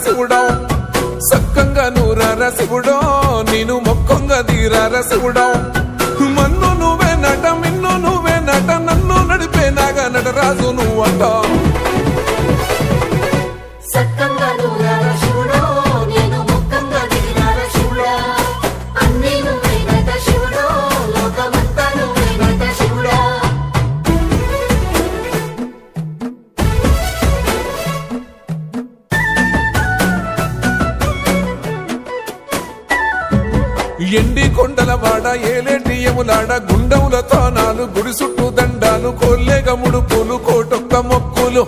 శివుడో సక్కంగా నూరార శివుడో నేను మొక్కంగా తీరార శివుడో మన్ను నువ్వే నట మిన్ను నువ్వే నట నన్ను నడిపే నాగా నటరాజు నువ్వంట ఎండి కొండల వాడ ఏలేటి యములాడ గుండముల తానాలు గుడి చుట్టూ దండాలు కొల్లేగ ముడుపులు కోటొక్క మొక్కులు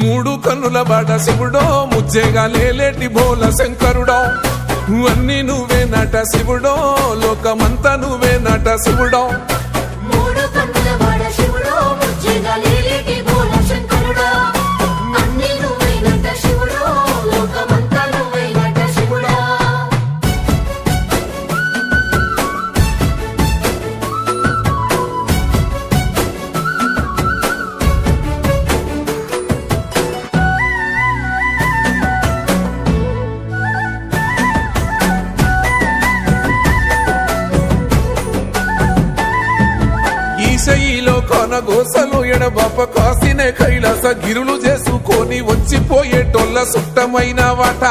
మూడు కన్నుల వాడ శివుడో ముజ్జేగా లేలేటి బోల శంకరుడో అన్ని నువ్వే నట శివుడో లోకమంతా నువ్వే నట శివుడో ఈశయిలో కొనగోసలు ఎడబాప కాసినే కైలాస గిరులు చేసుకొని వచ్చిపోయేటోళ్ళ సుట్టమైన వాట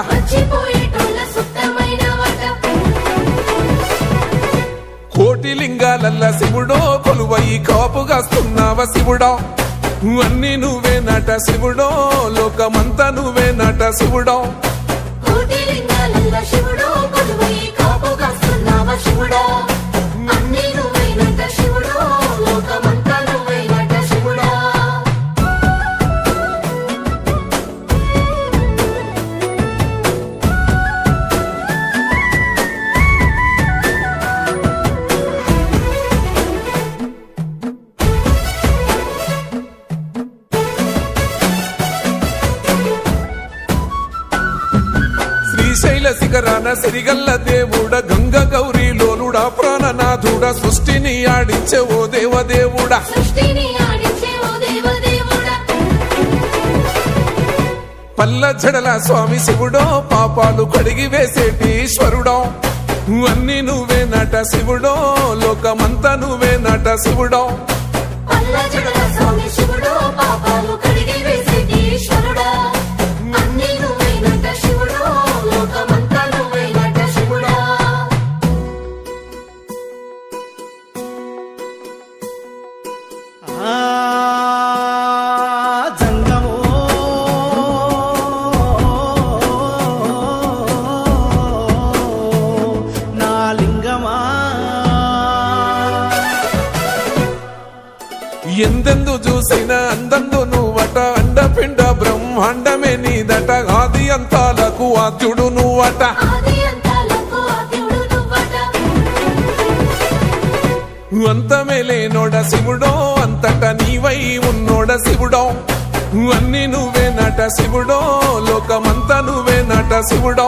కోటి లింగాలల్ల శివుడో కొలువయి కాపుగాస్తున్నావ శివుడో అన్ని నువ్వే నట శివుడో లోకమంతా నువ్వే నట శివుడో శ్రీశైల శిఖరాన సిరిగల్ల దేవుడ గంగ గౌరీ లోలుడా ప్రాణనాథుడా సృష్టిని ఆడించే ఓ దేవదేవుడా పల్ల జడల స్వామి శివుడో పాపాలు కడిగి వేసేటి ఈశ్వరుడో అన్ని నువ్వే నట శివుడో లోకమంతా నువ్వే నట శివుడో ఎందెందు చూసైనా అందందు నువ్వట అండపిండ బ్రహ్మాండమే నీదట ఆది అంతాలకు ఆద్యుడు నువ్వట అంతమే లేనోడ శివుడో అంతట నీవై ఉన్నోడ శివుడో అన్ని నువ్వే నట శివుడో లోకమంతా నువ్వే నట శివుడో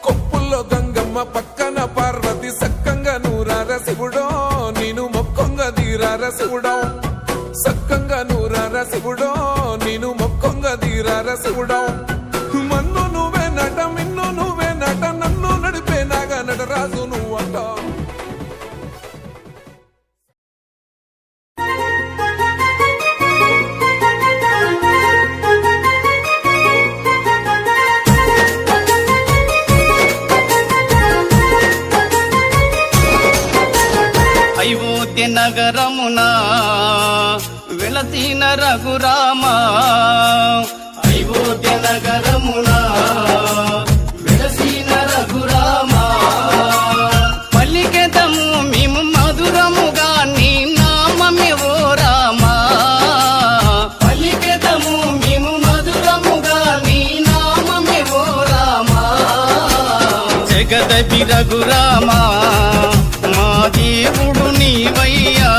కొప్పుల్లో గంగమ్మ పక్కన పార్వతి సక్కంగా నూరార శివుడో నేను మొక్కంగా తీరార శివుడో సక్కంగా నూరార శివుడో నేను మొక్కంగా తీరార శివుడో మన్ను నువ్వే నట మిన్ను నువ్వే నట నన్ను నడిపే నాగా నటరాజు నువ్వంట అయోధ్య నగరమునా వెలసిన రఘురామా అయోధ్య నగరమునా వెలసిన రఘురామా పలికెదము మేము మధురముగా నీ నామమే ఓ రామా పలికెదము మేము మధురముగా నీ నామమే ఓ రామా జగదపి రఘురామా మా దేవుడు నీవయ్యా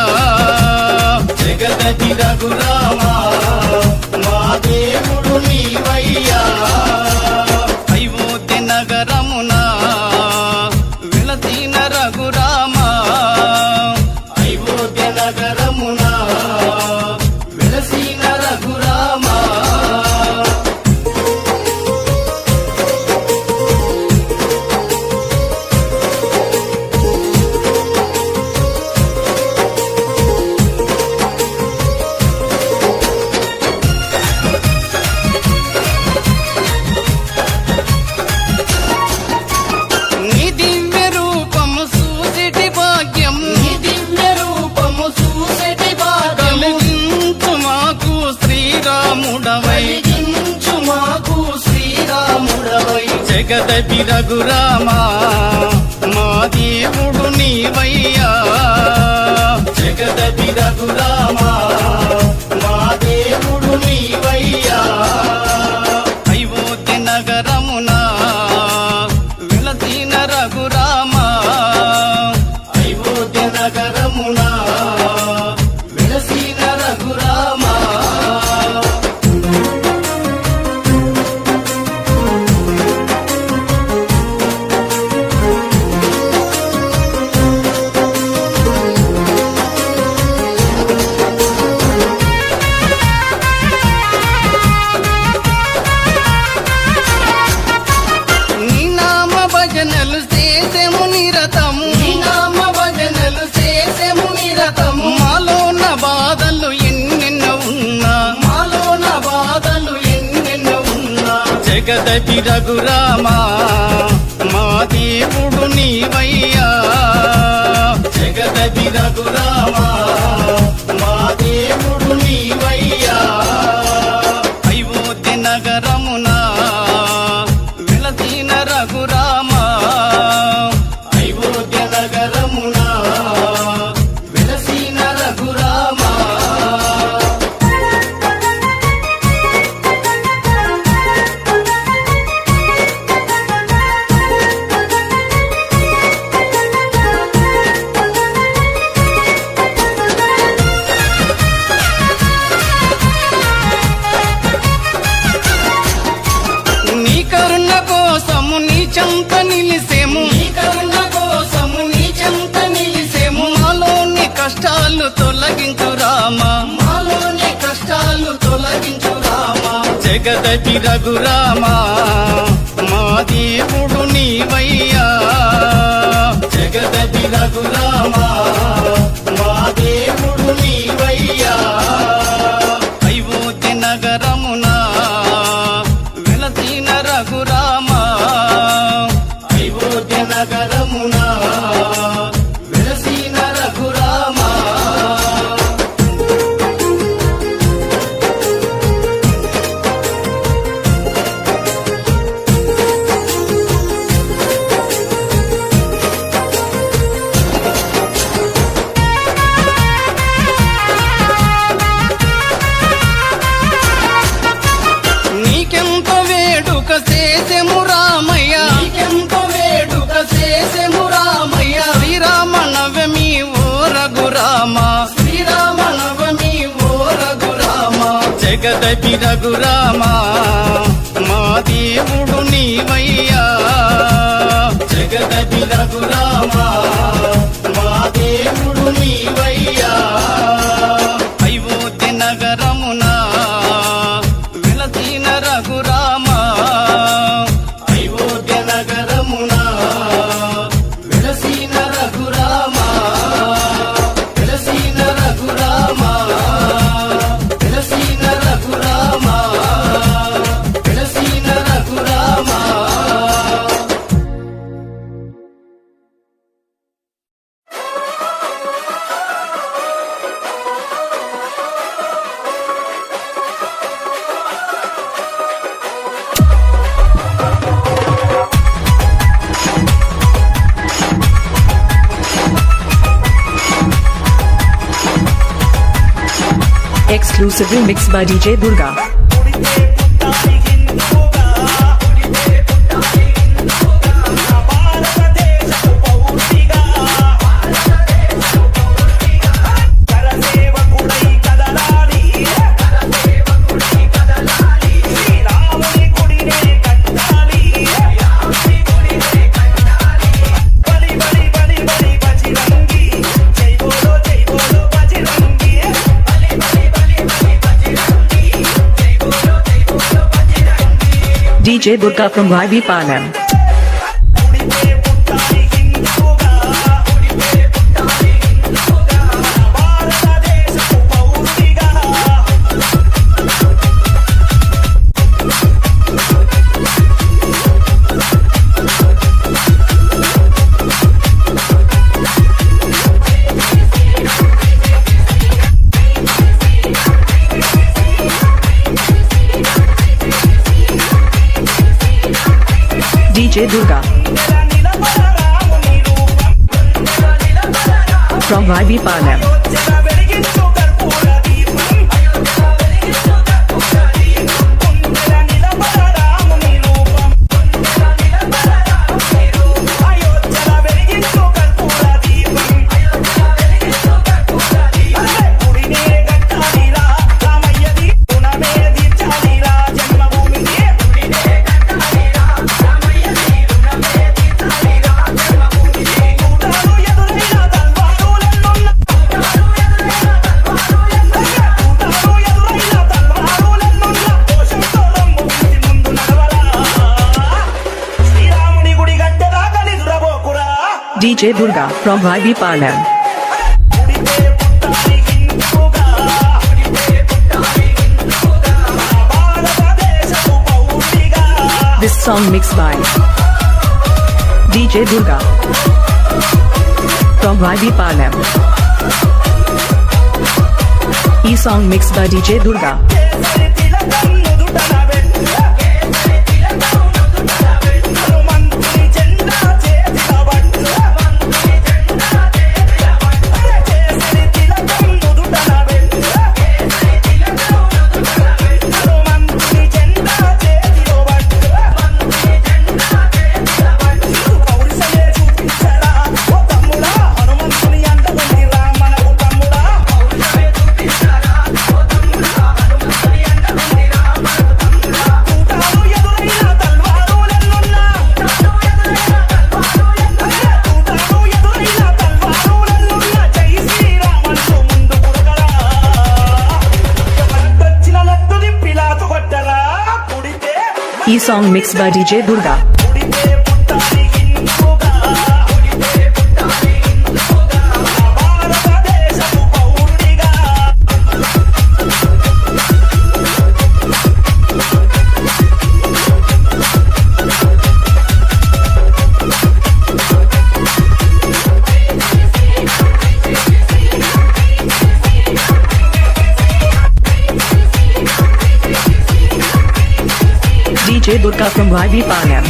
జగదపి రఘురామా మా దేవుడు నీవయ్యా అయోధ్య నగరమున వెలసిన రఘురామా అయోధ్య నగరమున వెలసిన రఘురామా నీ దివ్య రూపము చూసిటి భాగ్యం నీ దివ్య రూపము చూసిటి భాగ్యం కలిగించు మాకు శ్రీరాముడవై కలిగించు మాకు శ్రీరాముడవై జగదపి రఘురామా మా దేవుడు నీవయ్యా జగదపి రఘురామా మా దేవుడు నీవయ్యా అయోధ్య నగరమున వెలసిన రఘురామా అయోధ్య నగరమున వెలసిన రఘురామా నీ నామ భజనలు చేసెము నిరతము నీ నామ భజనలు చేసెము నిరతము మాలోన బాధలు ఎన్నెన్నో ఉన్నా మాలోన బాధలు ఎన్నెన్నో ఉన్నా జగదపి రఘురామా మా దేవుడు నీవయ్యా జగదపి రఘురామా మా దేవుడు నీవయ్యా అయోధ్య నగరమున వెలసిన రఘురామా అయోధ్య నగరమున వెలసిన రఘురామా నీ కరుణ కోసము నీ చెంత నిలిసేము నీ కరుణ కోసము నీ చెంత నిలిసేము మాలోని కష్టాలు తొలగించు రామా మాలోని కష్టాలు తొలగించు రామా జగదపి రఘురామా మా దేవుడు నీవయ్యా జగదపి రఘురామా మా దేవుడు నీవయ్యా అయోధ్య నగరమున వెలసిన రఘురామా అయోధ్య నగరమున వెలసిన రఘురామా నీకెంత వేడుక చేసెము రామయ్య నీకెంత వేడుక చేసెము రామయ్య శ్రీరామ నవమి ఓ రఘురామా శ్రీరామ నవమి ఓ రఘురామా జగదపి రఘురామా మా దేవుడు నీవయ్యా జగదపి రఘురామా మా దేవుడు నీవయ్యా అయోధ్య నగరమున వెలసిన రఘురామా అయోధ్య నగరమున వెలసిన రఘురామా వెలసిన రఘురామా వెలసిన రఘురామా వెలసిన Raghurama Exclusively mixed by DJ Durga. కరసేవకుడై కదలా DJ Durga from YB Palam. DJ Durga from YB Palam. DJ Durga from YB Palam. This song mixed by DJ Durga from YB Palam. E song mixed by DJ Durga. E song mixed by DJ Durga. DJ Durga from YB Palam.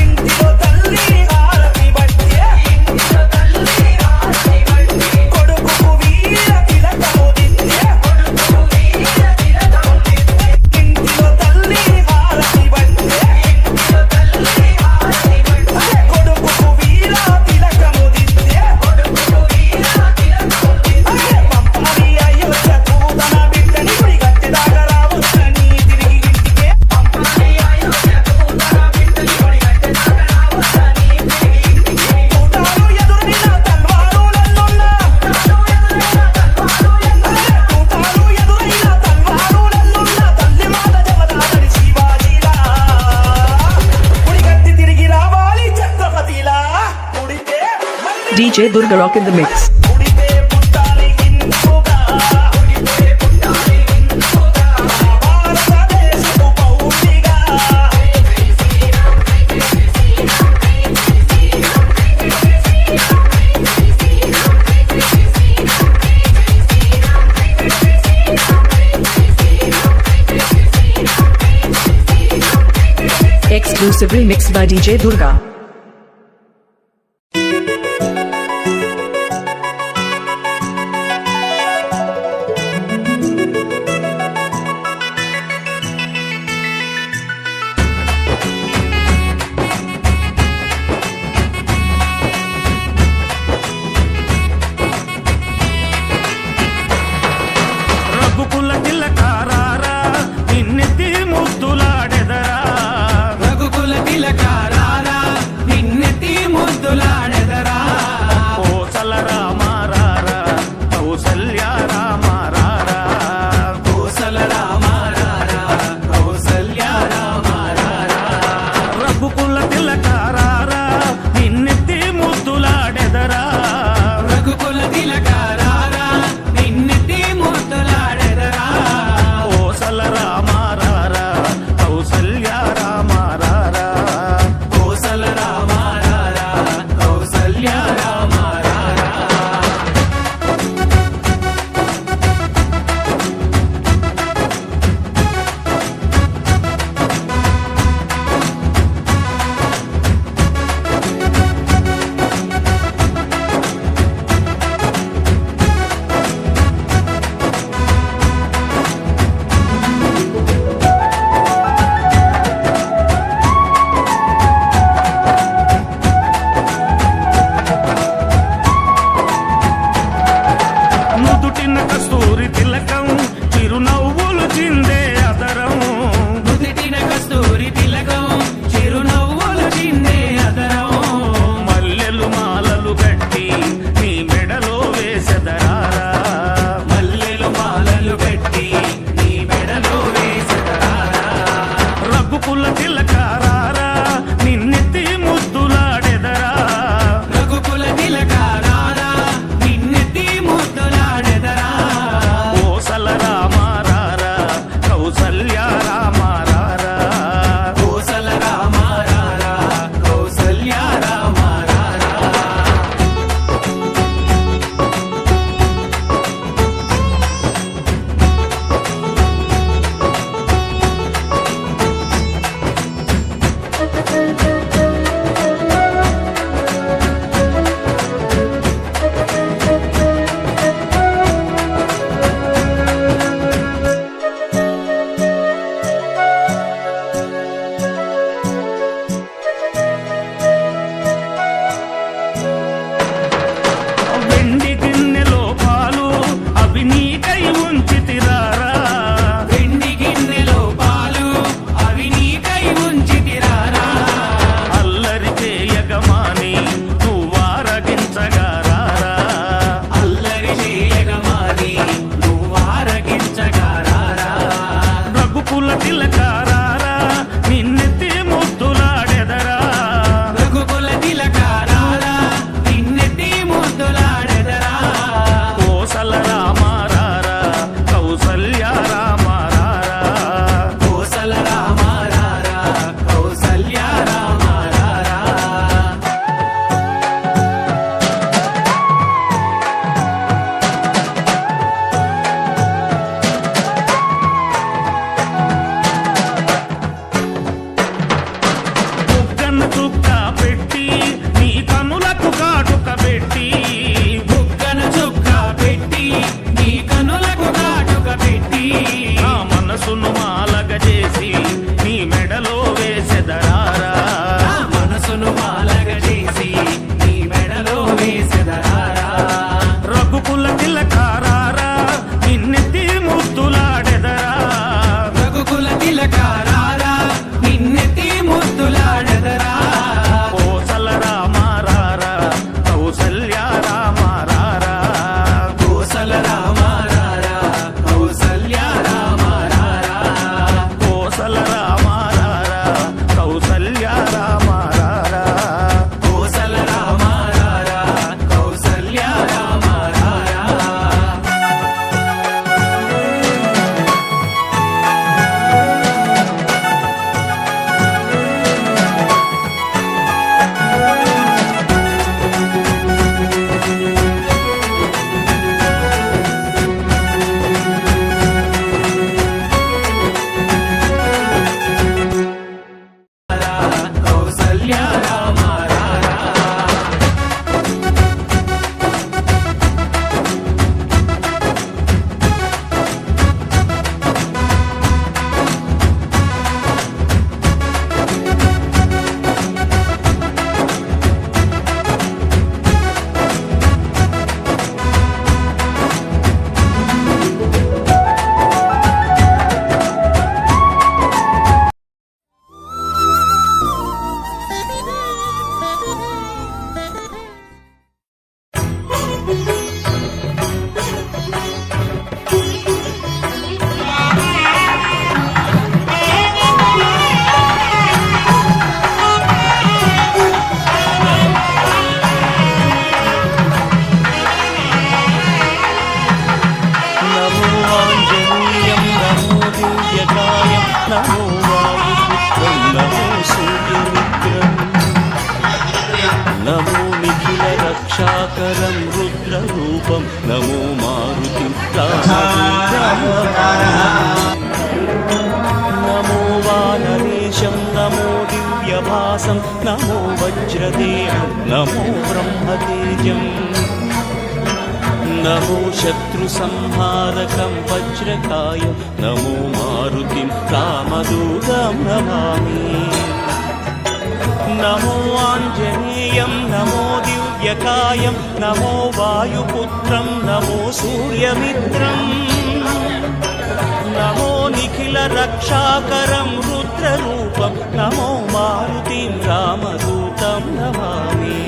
DJ Durga rock in the mix. Exclusively mixed by DJ Durga. చిందే అదరం నుదిటిన కస్తూరి తిలకం చిరునవ్వులు చిందే అదరం మల్లెలు మాలలు కట్టి నీ మెడలో వేసెదరారా మల్లెలు మాలలు పెట్టి నీ మెడలో వేసెదరారా రఘుకుల తిలకారారా నిన్నెత్తి ముద్దులాడెదరా రఘుకుల తిలకారారా నిన్నెత్తి ముద్దులాడెదరా కోసల రామారారా కౌసల్య రామారారా కోసల రామారారా కౌసల్య రామారారా వెండి గిన్నెలో పాలు అవి నీకై ఉంచితిరారా వెండి గిన్నెలో పాలు అవి నీకై ఉంచితిరారా అల్లరి చేయగమాని నువ్వారగించగారారా అల్లరి చేయగమాని నువ్వారగించగారారా రఘుకుల తిలకారారా నిన్నెత్తి ముద్దులాడెదరా రఘుకుల తిలకారారా నిన్నెత్తి ముద్దులాడెదరా కోసల రామారారా కౌసల్య రామారారా కోసల రామారారా కౌసల్య రామారారా బుగ్గన చుక్క పెట్టి నీ కనులకు కాటుక పెట్టి బుగ్గన చుక్క పెట్టి నీ కనులకు కాటుక పెట్టి నా మనసును మాలగ చేసి నీ మెడలో వేసెదరారా నా మనసును మాలగ చేసి నీ మెడలో వేసెదరారా రఘుకుల తిలకారారా నిన్నెత్తి ముద్దులాడెదరా రఘుకుల తిలకారారా నిన్నెత్తి ముద్దులాడెదరా కోసల రామారారా కౌసల్య రామారారా కోసల రామారారా కౌసల్య రామారారా కోసల రామారారా కౌసల్య రామారారా కోసల రామారారా కౌసల్య రామారారా కౌసల్య రామారారా రక్షాకరం రుద్రరూపం నమో మారుతి నమో వానరేశం నమో దివ్యభాసం నమో వజ్రదేహం నమో బ్రహ్మతేజం నమో శత్రుసంహారకం వజ్రకాయం నమో మారుతిం రామదూతం నమామి నమో ఆంజనేయం నమో దివ్యకాయం నమో వాయుపుత్రం నమో సూర్యమిత్రం నమో నిఖిల రక్షాకరం రుద్రరూపం నమో మారుతిం రామదూతం నమామి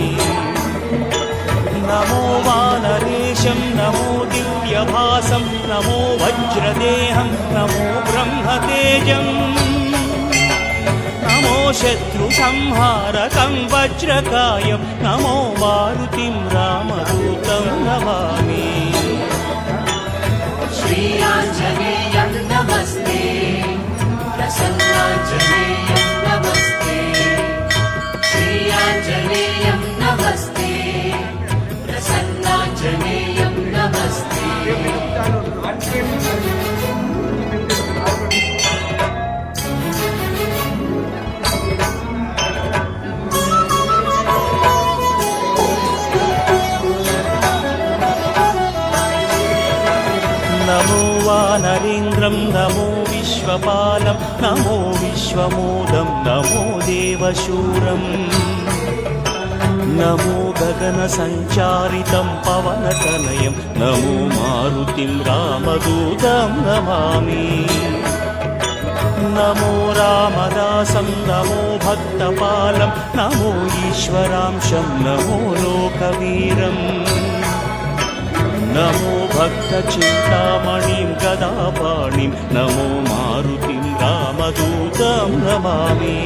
నమో వానరేశం నమో దివ్యభాసం నమో వజ్రదేహం నమో బ్రహ్మతేజం నమో శత్రు సంహారకం వజ్రకాయం నమో మారుతిం రామదూతం నమామి श्रीयाञ्जनेयं नमस्ते प्रसन्नाञ्जनेयं नमस्ते श्रीयाञ्जनेयं नमस्ते प्रसन्नाञ्जनेयं नमस्ते నమో వానరేంద్రం నమో విశ్వపాలం నమో విశ్వమోదం నమో దేవశూరం నమో గగన సంచారితం పవనతనయం నమో మారుతిం రామదూతం నమామి నమో రామదాసం నమో భక్తపాలం నమో ఈశ్వరాంశం నమో లోకవీరం నమో భక్త చింతామణిం గదాపాణిం నమో మారుతిం రామదూతం నమామి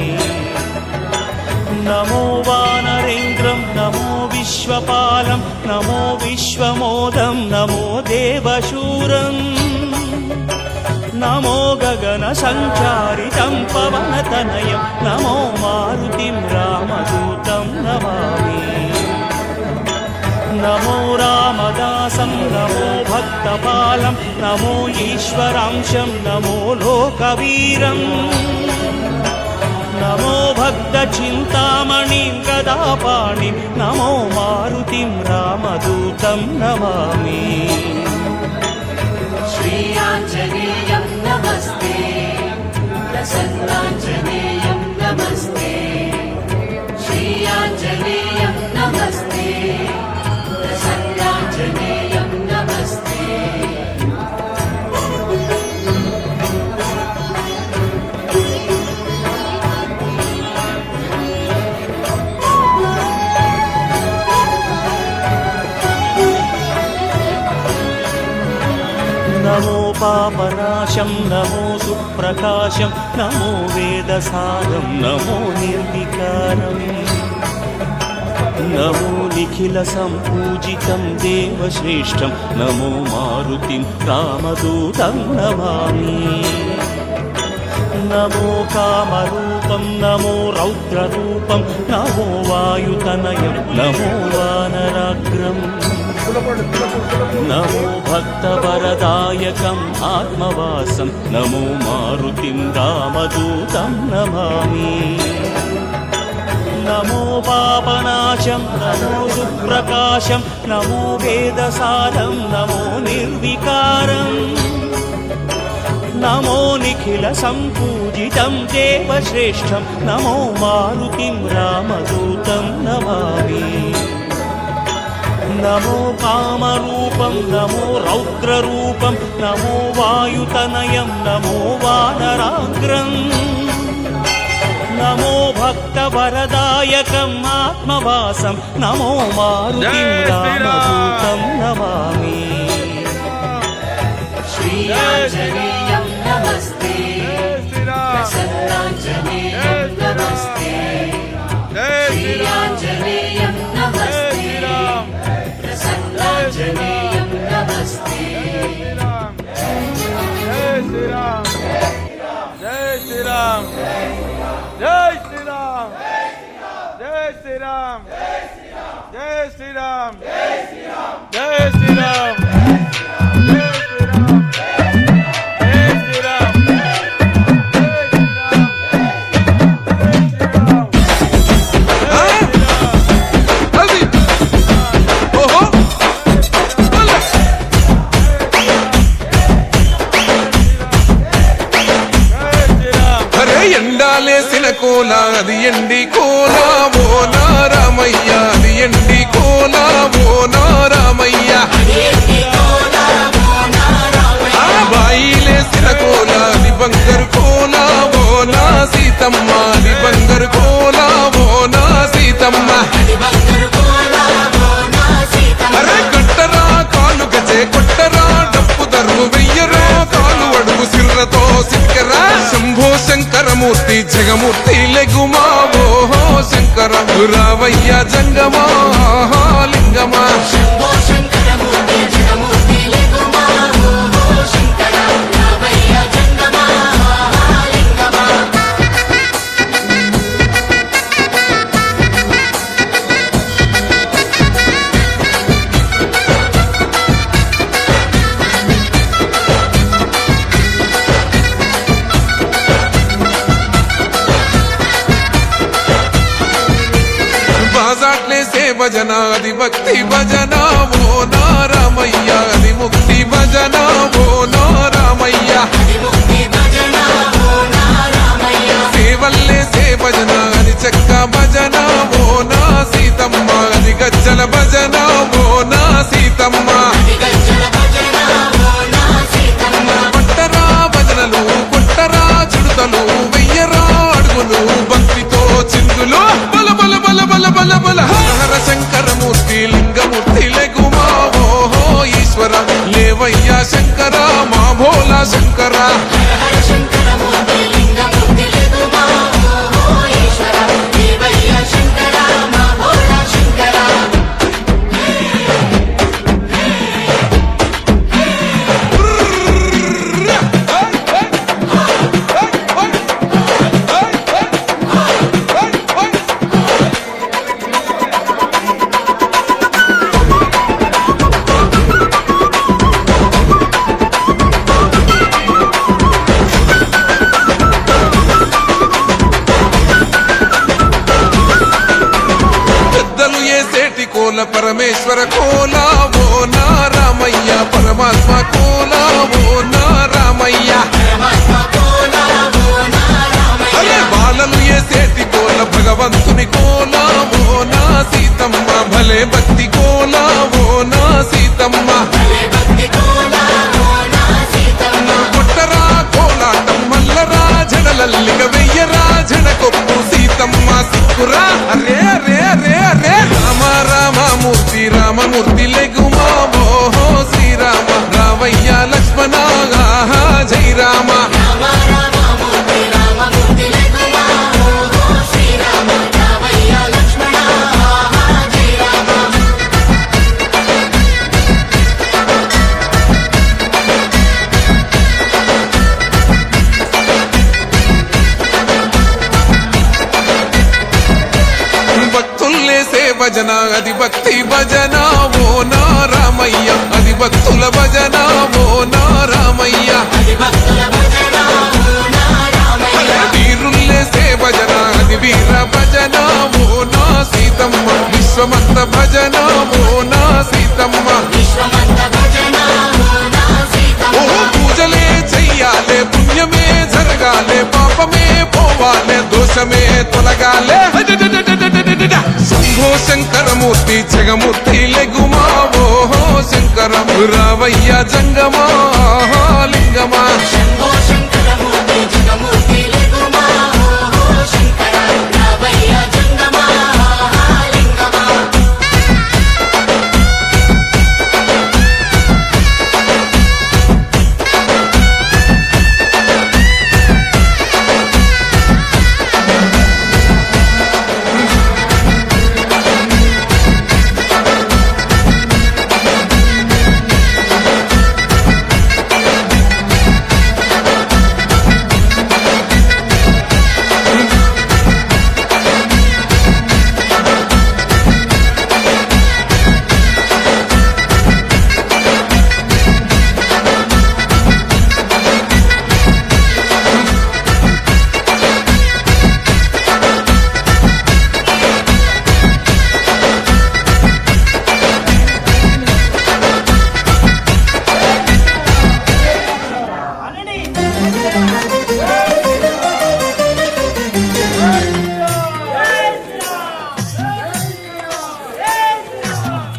నమో వానరేంద్రం నమో విశ్వపాలం నమో విశ్వమోదం నమో దేవశూరం నమో గగన సంచారితం పవనతనయం నమో మారుతిం రామదూతం నమామి నమో రామదాసం నమో భక్తపాలం నమో ఈశ్వరాంశం నమో లోకవీరం నమో భక్త చింతామణిం గదాపాణిం నమో మారుతిం రామదూతం నమామి श्रीयाञ्जनेयं नमस्ते प्रसन्नाञ्जनेयं नमस्ते श्रीयाञ्जनेयं नमस्ते प्रसन्नाञ्जनेयं नमस्ते నమో పాపనాశం నమో సుప్రకాశం నమో వేదసారం నమో నిర్వికారం నమో నిఖిల సంపూజితం దేవశ్రేష్టం నమో మారుతిం రామదూతం నమామి నమో కామరూపం నమో రౌద్రరూపం నమో వాయుతనయం నమో వానరాగ్రం నమో భక్తవరదాయకం ఆత్మవాసం నమో మారుతిం రామదూతం నమామి నమో పాపనాశం నమో సుప్రకాశం నమో వేదసారం నమో నిర్వికారం నమో నిఖిల సంపూజితం దేవశ్రేష్టం నమో మారుతిం రామదూతం నమామి నమో కామరూపం నమో రౌద్రరూపం నమో వాయుతనయం నమో వానరాగ్రం నమో భక్తవరదాయకం ఆత్మవాసం నమో మారుతిం రామదూతం నమామి श्रीयाञ्जनेयं नमस्ते प्रसन्नाञ्जनेयं नमस्ते श्रीयाञ्जनेयं नमस्ते प्रसन्नाञ्जनेयं नमस्ते जय श्री राम जय श्री राम जय श्री राम जय श्री राम जय श्री राम जय श्री राम అది ఓహో అరే ఎండాలేసిన కోల అది ఎండి కోల ఓ నారామయ్య అది ఎండి కోల ఓ నారామయ్య బాయిలేసిన కోల అది బంక సీతమ్మ అది బంగారు కోలా ఓ నా సీతమ్మ అరే కట్టరా కాలు గజే కొట్టరా డప్పు దరువు వెయ్యరా కాలు అడుగు సిర్రతో సిక్కరా శంభో శంకరమూర్తి జగమూర్తి లెగుమా ఓహో శంకర రావయ్య జంగమా లింగమా బాజాట్లేసే భజన అది భక్తి భజన ఓ నారామయ్య అది ముక్తి భజన ఓ నారామయ్య సేవల్లేసే భజన అది చెక్క భజన ఓ నా సీతమ్మ అది గజ్జల భజన ఓ నా సీతమ్మ పట్టరా భజనలు కొట్టరా చుడుతలు వెయ్యరా అడుగులు భక్తితో చిందులు బల బల బల బల బల బల హర శంకరమూర్తి లింగమూర్తి లెగుమా ఓహో ఈశ్వర లేవయ్యా శంకర మా భోలా శంకర పెద్దలు ఏసేటి కోల పరమేశ్వర కోల ఓ నారామయ్య పరమాత్మ కోల ఓ నారామయ్య అరే బాలలు ఏసేటి కోల భగవంతుని కోల ఓ నా సీతమ్మ భలే భక్తి కోల ఓ నా సీతమ్మ కొట్టరా కోలాటం మల్లరా జడలల్లిగ వెయ్యరా జడకొప్పు సీతమ్మ సిక్కురా అరే అరే అరే అరే రామ రామమూర్తి రామమూర్తి లెగుమా ఓహో శ్రీరామ రావయ్య లక్ష్మణ ఆహా జై రామ భక్తుల్లేసే భజన అది భక్తి భజన ఓ నారామయ్య అది భక్తుల భజన ఓ నారామయ్య వీరుల్లేసే భజన అది వీర భజన ఓ నా సీతమ్మ విశ్వమంత భజన ఓ నా సీతమ్మ ఓ పూజలే చెయ్యాలే పుణ్యమే జరగాలే పాపమే పోవాలే దోషమే తొలగాలే శంభో శంకరమూర్తి జగమూర్తి లెగుమా ఓహో శంకర రావయ్య జంగమా లింగమా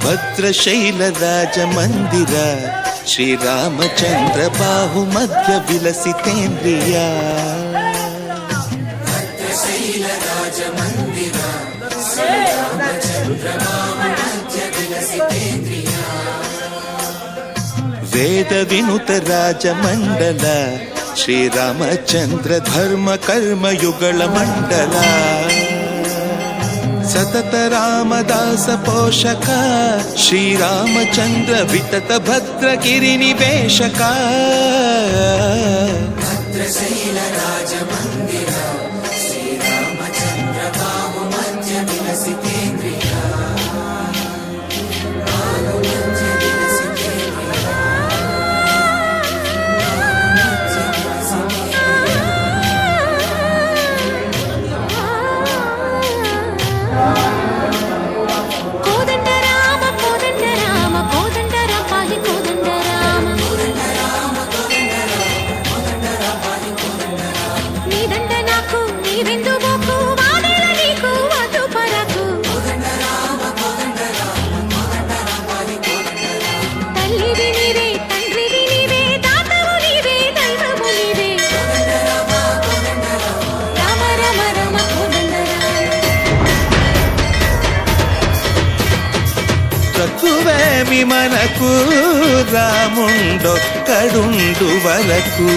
భద్రశైల రాజమందిర శ్రీరామచంద్ర బాహు మధ్య విలసితేంద్రియా వేద వినుత రాజమండల శ్రీరామచంద్ర ధర్మ కర్మయుగళ మండల సతత రామదాస పోషక శ్రీరామచంద్ర వితత భద్రగిరి నివేశక తక్కువేమి మనకు రాముండొక్కడుండు వరకు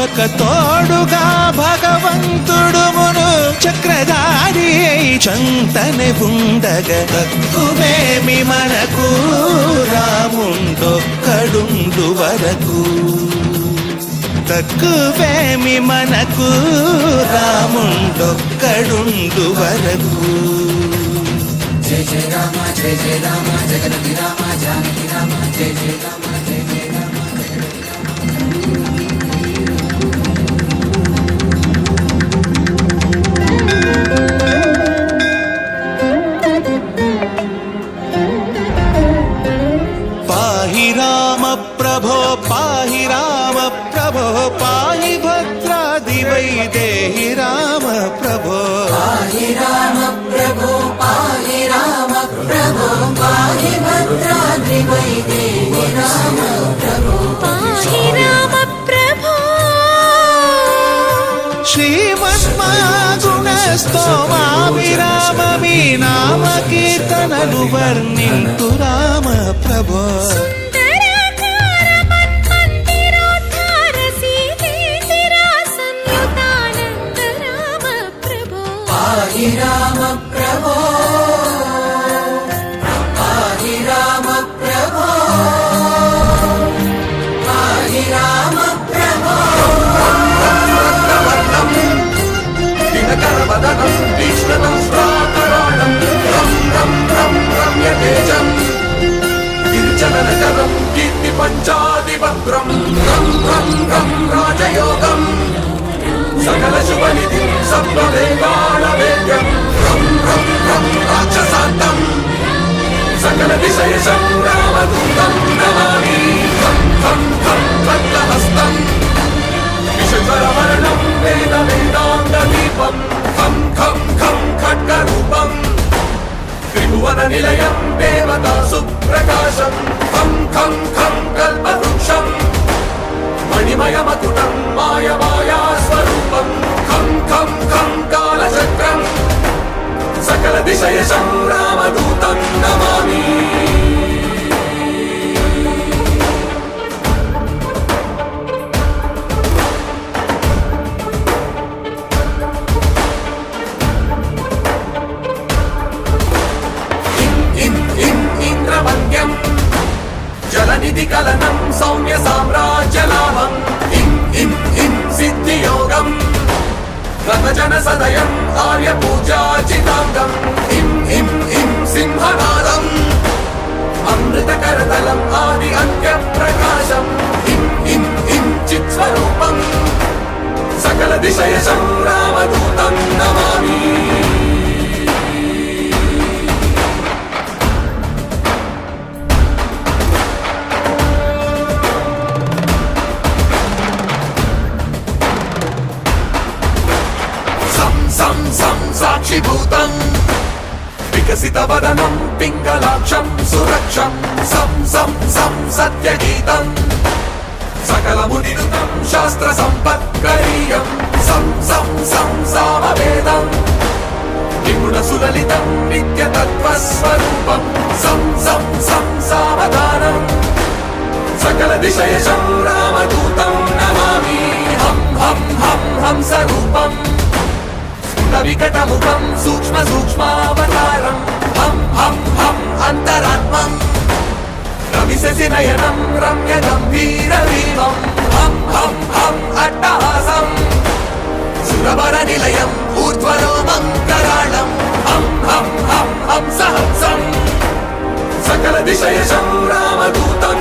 ఒక తోడుగా భగవంతుడు మును చక్రధారి అయి చంతనే ఉండగ తక్కువేమి మనకు రాముండొక్కడుండు వరకు తక్కువేమి మనకు రాముండొక్కడుండు వరకు జయ జయ రామ జయ జయ రామ జగదపి రామ జానకి రామ జయ జయ రామ జయ జయ రామ పాహి రామ ప్రభో పాహి రామ ప్రభో పాహి భద్రాది వైదేహి రామ ప్రభో పాహి రామ ప్రభో పాహి రామ ప్రభో పాహి భద్రాది వైదేహి రామ ప్రభో పాహి రామ ప్రభో శ్రీమన్మాగుణ స్తోమాభిరామ మీ నామ కీర్తనలు వర్ణింతు రామ ప్రభో పాహి రామ ప్రభో పాహి రామ ప్రభో పాహి రామ ప్రభో దినకరవదనం తీక్ష్ణం శ్రాకరాళం రం రం రం రమ్యతేజం గిరిచలనకరం కీర్తి పంచాదిభద్రం రం రం రం రాజయోగం సకల శుభనిధి సర్వదేవాల వేద్యం రం రం రం రాక్షసాంతం సకల విషయ సంగ్రామదూతం నమామి ఖం ఖం ఖం ఖడ్గహస్తం విషజ్వరవర్ణం వేద వేదాంత దీపం ఖం ఖం ఖం ఖడ్గరూపం త్రిభువన నిలయం దేవతా సుప్రకాశం ఖం ఖం ఖం కల్పవృక్షం మణిమయమకుటం మాయమాయా స్వరూపం ఖం ఖం ఖం కాలచక్రం సకల విషయ సంగ్రామదూతం నమామి ఇంద్రవంద్యం జలనిధి కలనం సౌమ్య సామ్రాజ్యలాభం ఇం ఇం ఇం సిద్ధియోగం రథజన సదయం ఆర్య పూజాచితాంగం ఇం ఇం ఇం సింహనాదం అమృతకరతలం ఆది అంత్య ప్రకాశం ఇం ఇం ఇం చిత్స్వరూపం సకల దిశయ సంగ్రామదూతం నమామి సాక్షిభూతం వికసితవదనం పింగళాక్షం సురక్షం సం సం సం సత్యగీతం సకలమునిరుతం శాస్త్ర సంపత్కరీయం సం సం సం సామవేదం నిపుణ సులలితం నిత్యతత్వస్వరూపం సం సం సం సావధానం సకల దిశయశం రామదూతం నమామి హం హం హం హంసరూపం వికటముఖం సూక్ష్మ సూక్ష్మావతారం హం హం హం అంతరాత్మం రవిశసి నయనం రమ్య గంభీర వీమం హం హం హం అట్టహాసం సురవర నిలయం ఊర్ధ్వరోమం కరాళం హం హం హం హంసహంసం సకల దిశయశం రామదూతం